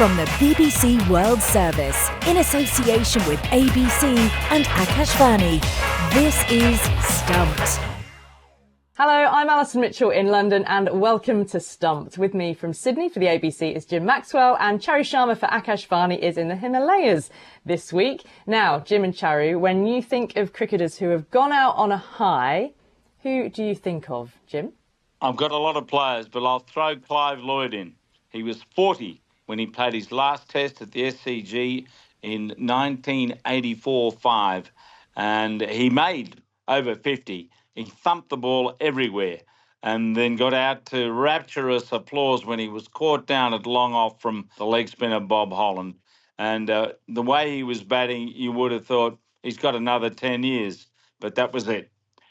From the BBC World Service, in association with ABC and Akashvani, this is Stumped. Hello, I'm Alison Mitchell in London and welcome to Stumped. With me from Sydney for the ABC is Jim Maxwell, and Charu Sharma for Akashvani is in the Himalayas this week. Now, Jim and Charu, when you think of cricketers who have gone out on a high, who do you think of, Jim? I've got a lot of players, but I'll throw Clive Lloyd in. He was 40 when he played his last test at the SCG in 1984-5, and he made over 50. He thumped the ball everywhere and then got out to rapturous applause when he was caught down at long off from the leg spinner Bob Holland. And the way he was batting, you would have thought he's got another 10 years, but that was it.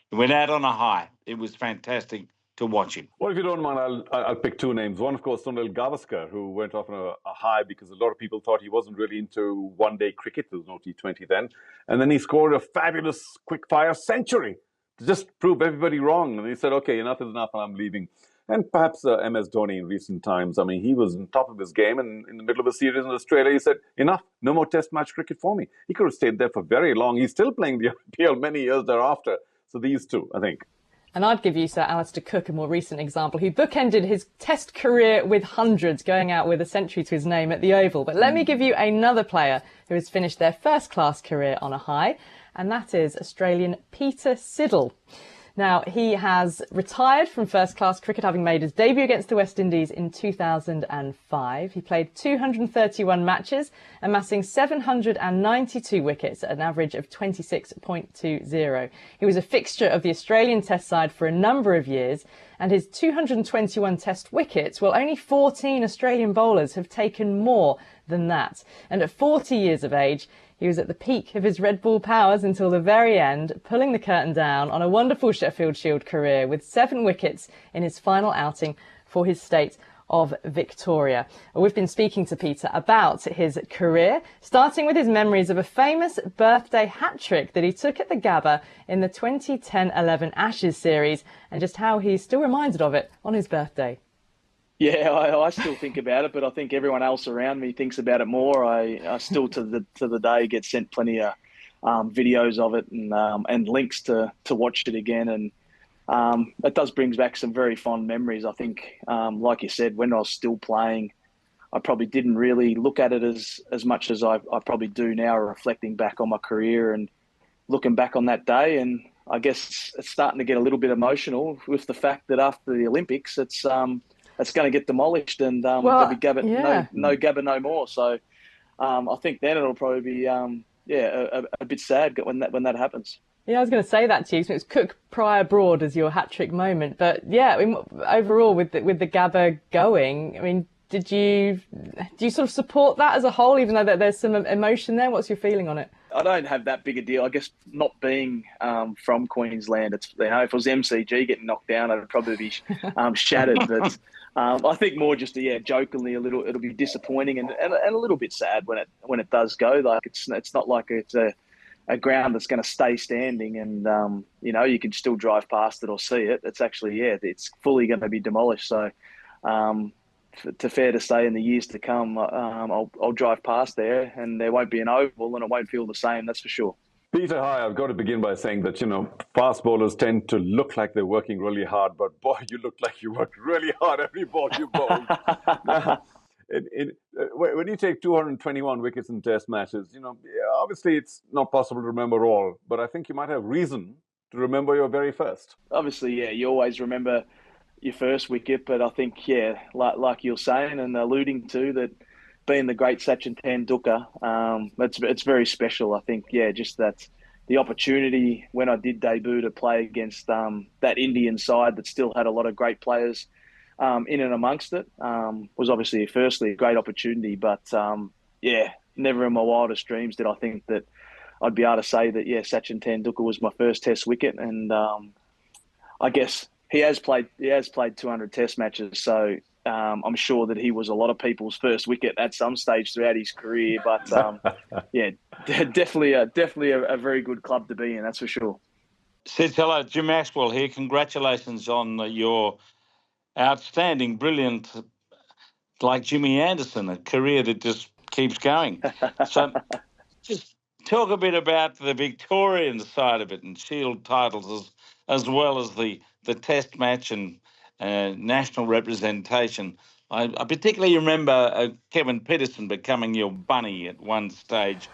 He went out on a high. It was fantastic to watch him. Well, if you don't mind, I'll pick two names. One, of course, Gavaskar, who went off on a high because a lot of people thought he wasn't really into one-day cricket. There was no T20 then. And then he scored a fabulous quick-fire century to just prove everybody wrong. And he said, OK, enough is enough, and I'm leaving. And perhaps MS Dhoni in recent times, I mean, he was on top of his game, and in the middle of a series in Australia, he said, enough, no more test match cricket for me. He could have stayed there for very long. He's still playing the IPL many years thereafter. So these two, I think. And I'd give you Sir Alistair Cook, a more recent example, who bookended his test career with hundreds, going out with a century to his name at the Oval. But let me give you another player who has finished their first-class career on a high, and that is Australian Peter Siddle. Now, he has retired from first-class cricket, having made his debut against the West Indies in 2005. He played 231 matches, amassing 792 wickets at an average of 26.20. He was a fixture of the Australian Test side for a number of years, and his 221 Test wickets, well, only 14 Australian bowlers have taken more than that. And at 40 years of age, he was at the peak of his red ball powers until the very end, pulling the curtain down on a wonderful Sheffield Shield career with 7 wickets in his final outing for his state of Victoria. We've been speaking to Peter about his career, starting with his memories of a famous birthday hat-trick that he took at the Gabba in the 2010-11 Ashes series, and just how he's still reminded of it on his birthday. Yeah, I still think about it, but I think everyone else around me thinks about it more. I still to the day get sent plenty of videos of it and links to watch it again, and it does brings back some very fond memories. I think, like you said, when I was still playing, I probably didn't really look at it as much as I probably do now, reflecting back on my career and looking back on that day. And I guess it's starting to get a little bit emotional with the fact that after the Olympics, it's going to get demolished, and there'll be Gabba, no Gabba no more. So I think then it'll probably be a bit sad when that happens. Yeah, I was going to say that to you. So it's Cook Pryor Broad as your hat-trick moment, but yeah, I mean, overall with the Gabba going, I mean, do you sort of support that as a whole, even though there's some emotion there? What's your feeling on it? I don't have that big a deal. I guess not being from Queensland, it's, if it was MCG getting knocked down, I'd probably be shattered. But I think more just jokingly it'll be disappointing and a little bit sad when it does go. Like it's not like it's a ground that's going to stay standing and you can still drive past it or see it. It's actually it's fully going to be demolished. So fair to say, in the years to come, I'll drive past there and there won't be an oval and it won't feel the same, that's for sure. Peter, hi. I've got to begin by saying that, fast bowlers tend to look like they're working really hard, but boy, you look like you worked really hard every ball you bowled. When you take 221 wickets in test matches, obviously it's not possible to remember all, but I think you might have reason to remember your very first. Obviously, you always remember your first wicket, but I think, like you're saying and alluding to, that being the great Sachin Tendulkar, it's very special. I think, just that the opportunity when I did debut to play against that Indian side that still had a lot of great players in and amongst it was obviously firstly a great opportunity, but never in my wildest dreams did I think that I'd be able to say that, Sachin Tendulkar was my first test wicket. And I guess he has played 200 test matches, so I'm sure that he was a lot of people's first wicket at some stage throughout his career. But definitely a very good club to be in, that's for sure. Says hello, Jim Maxwell here. Congratulations on your outstanding, brilliant like Jimmy Anderson, a career that just keeps going. So just talk a bit about the Victorian side of it and Shield titles as well as the Test match and national representation. I particularly remember Kevin Peterson becoming your bunny at one stage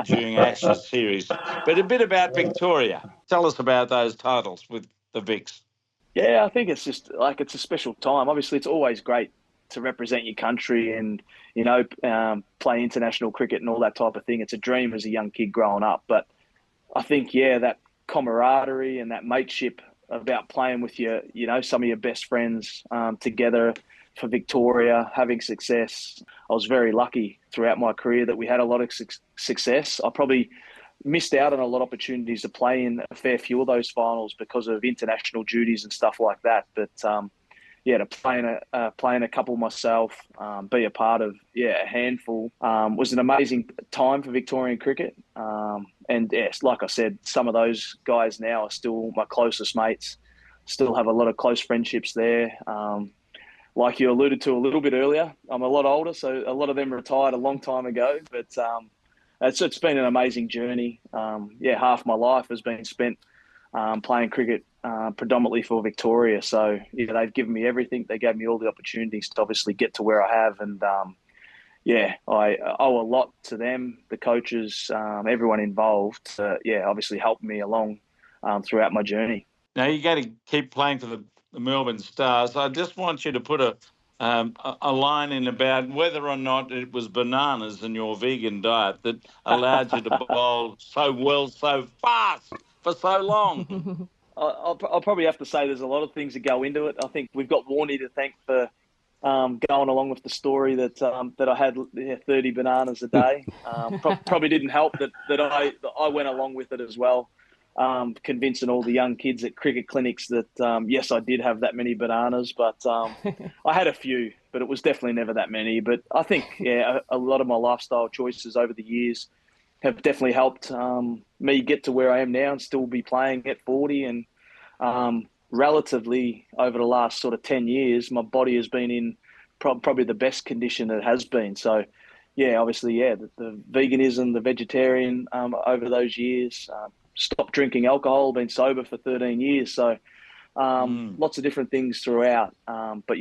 during Ashes series. But a bit about Victoria. Tell us about those titles with the Vics. Yeah, I think it's just like it's a special time. Obviously, it's always great to represent your country and, play international cricket and all that type of thing. It's a dream as a young kid growing up. But I think, that camaraderie and that mateship about playing with some of your best friends together for Victoria, having success. I was very lucky throughout my career that we had a lot of success. I probably missed out on a lot of opportunities to play in a fair few of those finals because of international duties and stuff like that. But to play in a couple myself, be a part of a handful was an amazing time for Victorian cricket. And yes, like I said, some of those guys now are still my closest mates. Still have a lot of close friendships there. Like you alluded to a little bit earlier, I'm a lot older, so a lot of them retired a long time ago. But it's been an amazing journey. Half my life has been spent playing cricket predominantly for Victoria. So they've given me everything. They gave me all the opportunities to obviously get to where I have. And I owe a lot to them, the coaches, everyone involved. Obviously helped me along throughout my journey. Now you got to keep playing for the Melbourne Stars. I just want you to put a line in about whether or not it was bananas in your vegan diet that allowed you to bowl so well, so fast for so long. I'll probably have to say there's a lot of things that go into it. I think we've got Warney to thank for going along with the story that I had 30 bananas a day. Probably didn't help that I went along with it as well. Convincing all the young kids at cricket clinics that, yes, I did have that many bananas, but I had a few, but it was definitely never that many. But I think, a lot of my lifestyle choices over the years have definitely helped me get to where I am now and still be playing at 40. And relatively over the last sort of 10 years, my body has been in probably the best condition it has been. So, obviously, the veganism, the vegetarian over those years, stopped drinking alcohol, been sober for 13 years. So lots of different things throughout. But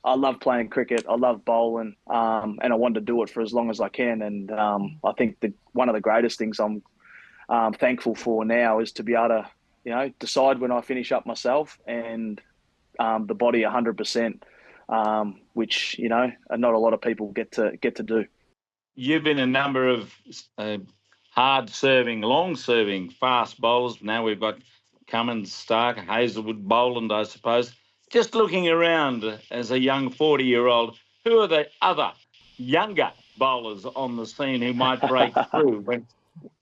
I love playing cricket. I love bowling. And I want to do it for as long as I can. And I think one of the greatest things I'm thankful for now is to be able to, decide when I finish up myself and the body 100%, which, not a lot of people get to do. You've been a number of hard-serving, long-serving fast bowlers. Now we've got Cummins, Stark, Hazelwood, Boland, I suppose. Just looking around as a young 40-year-old, who are the other younger bowlers on the scene who might break through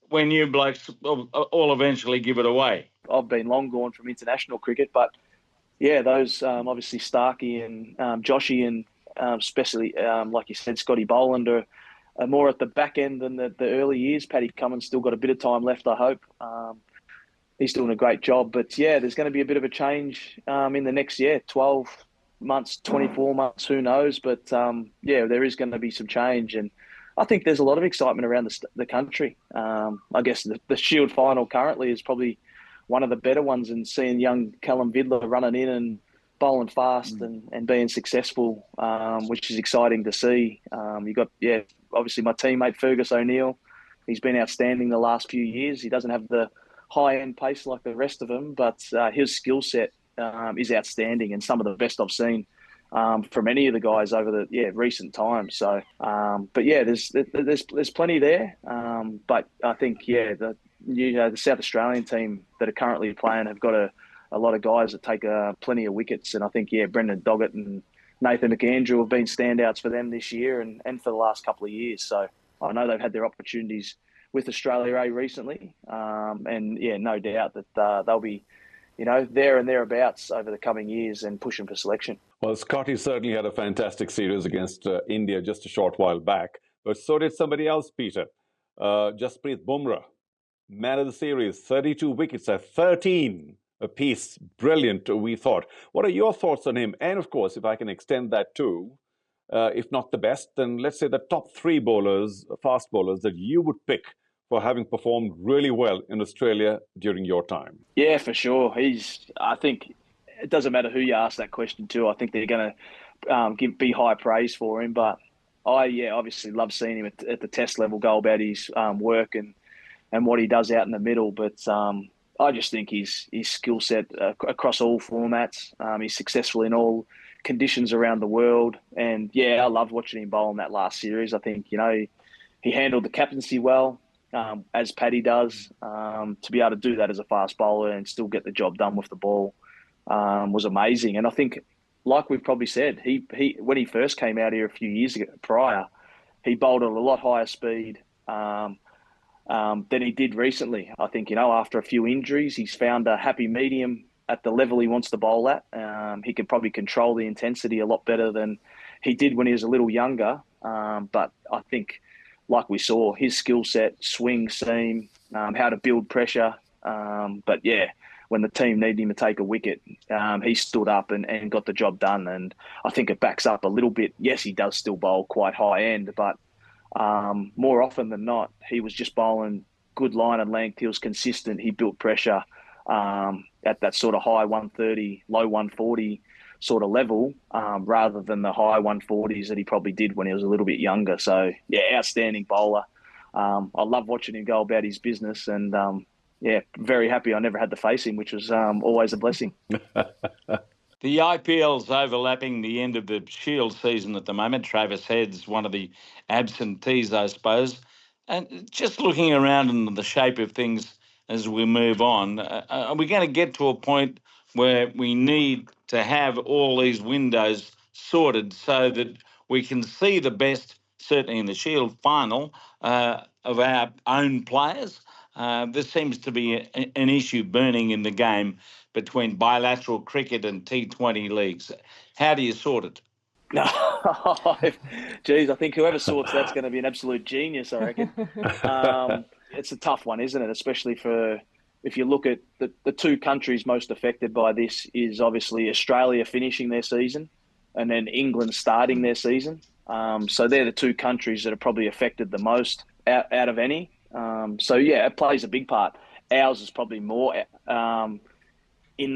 when you blokes all eventually give it away? I've been long gone from international cricket, but those obviously Starkey and Joshy and especially, like you said, Scotty Boland are more at the back end than the early years. Paddy Cummins still got a bit of time left, I hope. He's doing a great job. But, there's going to be a bit of a change in the next 12 months, 24 months, who knows. But, there is going to be some change. And I think there's a lot of excitement around the country. I guess the Shield final currently is probably one of the better ones, and seeing young Callum Vidler running in and bowling fast and being successful, which is exciting to see. You got, obviously my teammate Fergus O'Neill. He's been outstanding the last few years. He doesn't have the high-end pace like the rest of them, but his skill set is outstanding and some of the best I've seen from any of the guys over the recent times. So, there's plenty there. But I think the South Australian team that are currently playing have got a lot of guys that take plenty of wickets, and I think Brendan Doggett and Nathan McAndrew have been standouts for them this year and for the last couple of years. So I know they've had their opportunities with Australia A recently, and no doubt that they'll be, there and thereabouts over the coming years and pushing for selection. Well, Scotty certainly had a fantastic series against India just a short while back, but so did somebody else, Peter. Jasprit Bumrah, man of the series, 32 wickets at 13 apiece. Brilliant, we thought. What are your thoughts on him? And of course, if I can extend that too, if not the best, then let's say the top 3 bowlers, fast bowlers, that you would pick for having performed really well in Australia during your time? Yeah, for sure. I think it doesn't matter who you ask that question to. I think they're going to be high praise for him. But obviously love seeing him at the Test level go about his work and what he does out in the middle. But I just think his skill set across all formats. He's successful in all conditions around the world. And I loved watching him bowl in that last series. I think, he handled the captaincy well. As Paddy does, to be able to do that as a fast bowler and still get the job done with the ball was amazing. And I think, like we've probably said, he when he first came out here a few years ago prior, he bowled at a lot higher speed than he did recently. I think, after a few injuries, he's found a happy medium at the level he wants to bowl at. He can probably control the intensity a lot better than he did when he was a little younger. But I think, like we saw, his skill set, swing, seam, how to build pressure. But when the team needed him to take a wicket, he stood up and got the job done. And I think it backs up a little bit. Yes, he does still bowl quite high end, but more often than not, he was just bowling good line and length. He was consistent. He built pressure at that sort of high 130, low 140 sort of level, rather than the high 140s that he probably did when he was a little bit younger. So, outstanding bowler. I love watching him go about his business, and very happy I never had to face him, which was always a blessing. The IPL's overlapping the end of the Shield season at the moment. Travis Head's one of the absentees, I suppose. And just looking around in the shape of things as we move on, are we going to get to a point where we need to have all these windows sorted so that we can see the best, certainly in the Shield final, of our own players? There seems to be an issue burning in the game between bilateral cricket and T20 leagues. How do you sort it? Geez, I think whoever sorts that's going to be an absolute genius, I reckon. It's a tough one, isn't it? Especially if you look at the 2 countries most affected by this is obviously Australia finishing their season and then England starting their season. So they're the 2 countries that are probably affected the most out of any. It plays a big part. Ours is probably more in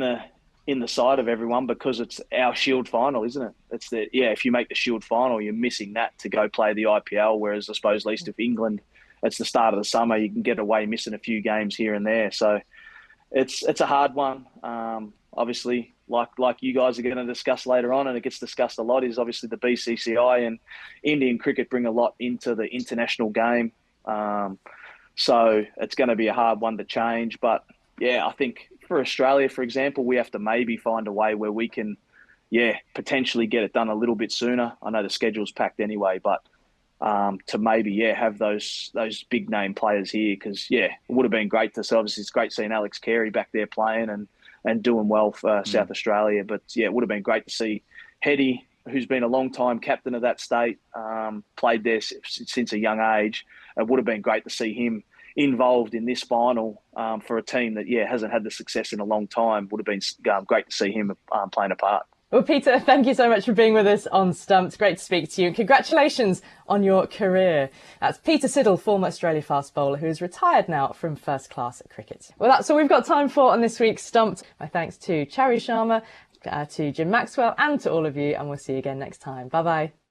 the side of everyone because it's our Shield final, isn't it? It's if you make the Shield final, you're missing that to go play the IPL. Whereas I suppose at least if England, it's the start of the summer, you can get away missing a few games here and there. So it's a hard one. Obviously, like you guys are going to discuss later on, and it gets discussed a lot, is obviously the BCCI and Indian cricket bring a lot into the international game. So it's going to be a hard one to change. But I think for Australia, for example, we have to maybe find a way where we can, potentially get it done a little bit sooner. I know the schedule's packed anyway, but to maybe, have those big name players here, because, it would have been great to see. Obviously, it's great seeing Alex Carey back there playing and doing well for South Australia. But, it would have been great to see Heady, who's been a long time captain of that state, played there since a young age. It would have been great to see him involved in this final for a team that, hasn't had the success in a long time. Would have been great to see him playing a part. Well, Peter, thank you so much for being with us on Stumped. Great to speak to you, and congratulations on your career. That's Peter Siddle, former Australia fast bowler, who is retired now from first-class cricket. Well, that's all we've got time for on this week's Stumped. My thanks to Charu Sharma, to Jim Maxwell, and to all of you, and we'll see you again next time. Bye-bye.